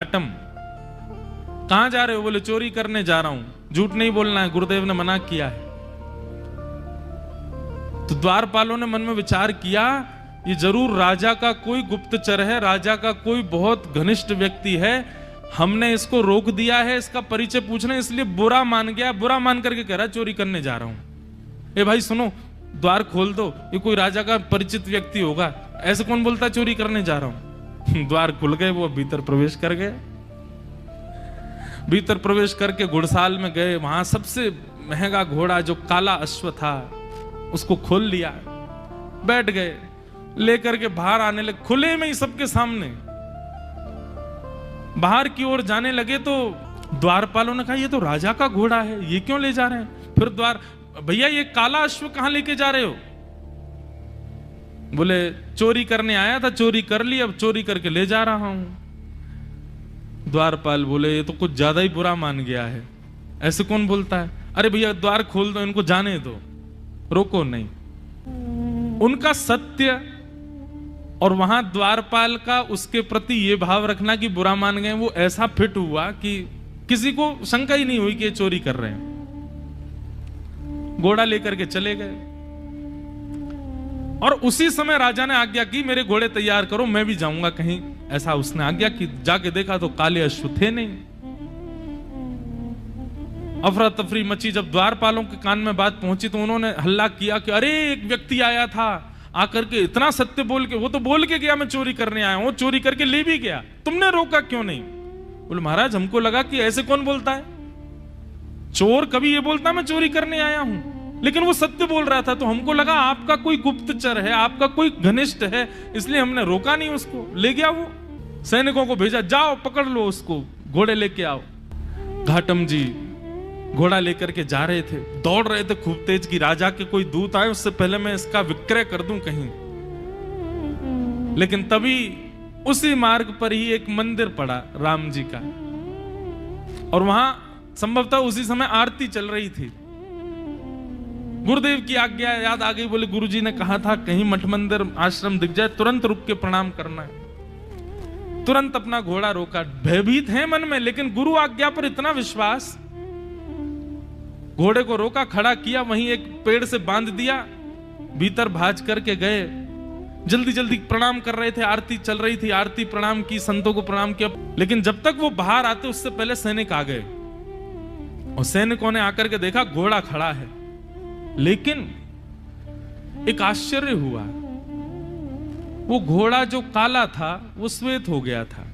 घाटम। कहां जा रहे हो? बोले चोरी करने जा रहा हूं। झूठ नहीं बोलना है, गुरुदेव ने मना किया है। तो द्वारपालों ने मन में विचार किया, ये जरूर राजा का कोई गुप्तचर है, राजा का कोई बहुत घनिष्ठ व्यक्ति है। हमने इसको रोक दिया है, इसका परिचय पूछना, इसलिए बुरा मान गया। बुरा मान करके कह रहा चोरी करने जा रहा हूं। ए भाई सुनो, द्वार खोल दो, ये कोई राजा का परिचित व्यक्ति होगा। ऐसे कौन बोलता चोरी करने जा रहा हूं? द्वार खुल गए, वो भीतर प्रवेश कर गए। भीतर प्रवेश करके घुड़साल में गए। वहां सबसे महंगा घोड़ा जो काला अश्व था उसको खोल लिया, बैठ गए। लेकर के बाहर आने लगे, खुले में ही सबके सामने बाहर की ओर जाने लगे। तो द्वारपालों ने कहा ये तो राजा का घोड़ा है, ये क्यों ले जा रहे हैं? फिर भैया ये काला अश्व कहां लेके जा रहे हो? बोले चोरी करने आया था, चोरी कर ली, अब चोरी करके ले जा रहा हूं। द्वारपाल बोले ये तो कुछ ज्यादा ही बुरा मान गया है, ऐसे कौन बोलता है? अरे भैया द्वार खोल दो, इनको जाने दो, रोको नहीं। उनका सत्य और वहां द्वारपाल का उसके प्रति ये भाव रखना कि बुरा मान गए, वो ऐसा फिट हुआ कि किसी को शंका ही नहीं हुई कि ये चोरी कर रहे हैं। घोड़ा लेकर के चले गए और उसी समय राजा ने आज्ञा की मेरे घोड़े तैयार करो, मैं भी जाऊंगा कहीं। ऐसा उसने आज्ञा की। जाके देखा तो काले अश्व थे नहीं। अफरा तफरी मची। जब द्वारपालों के कान में बात पहुंची तो उन्होंने हल्ला किया कि अरे एक व्यक्ति आया था, आकर के इतना सत्य बोल के, वो तो बोल के गया मैं चोरी करने आया हूं, चोरी करके ले भी गया, तुमने रोका क्यों नहीं? बोले महाराज हमको लगा कि ऐसे कौन बोलता है, चोर कभी ये बोलता मैं चोरी करने आया हूं, लेकिन वो सत्य बोल रहा था तो हमको लगा आपका कोई गुप्तचर है, आपका कोई घनिष्ठ है, इसलिए हमने रोका नहीं उसको, ले गया। वो सैनिकों को भेजा, जाओ पकड़ लो उसको, घोड़े लेके आओ। घाटम जी घोड़ा लेकर के जा रहे थे, दौड़ रहे थे खूब तेज कि राजा के कोई दूत आए, उससे पहले मैं इसका विक्रय कर दूं कहीं। लेकिन तभी उसी मार्ग पर ही एक मंदिर पड़ा राम जी का, और वहां संभवतः उसी समय आरती चल रही थी। गुरुदेव की आज्ञा याद आ गई। बोले गुरुजी ने कहा था कहीं मठ मंदिर आश्रम दिख जाए तुरंत रुक के प्रणाम करना है। तुरंत अपना घोड़ा रोका। भयभीत है मन में, लेकिन गुरु आज्ञा पर इतना विश्वास। घोड़े को रोका, खड़ा किया, वहीं एक पेड़ से बांध दिया, भीतर भाज करके गए। जल्दी जल्दी प्रणाम कर रहे थे, आरती चल रही थी, आरती प्रणाम की, संतों को प्रणाम किया। लेकिन जब तक वो बाहर आते उससे पहले सैनिक आ गए, और सैनिकों ने आकर के देखा घोड़ा खड़ा है। लेकिन एक आश्चर्य हुआ, वो घोड़ा जो काला था वो श्वेत हो गया था।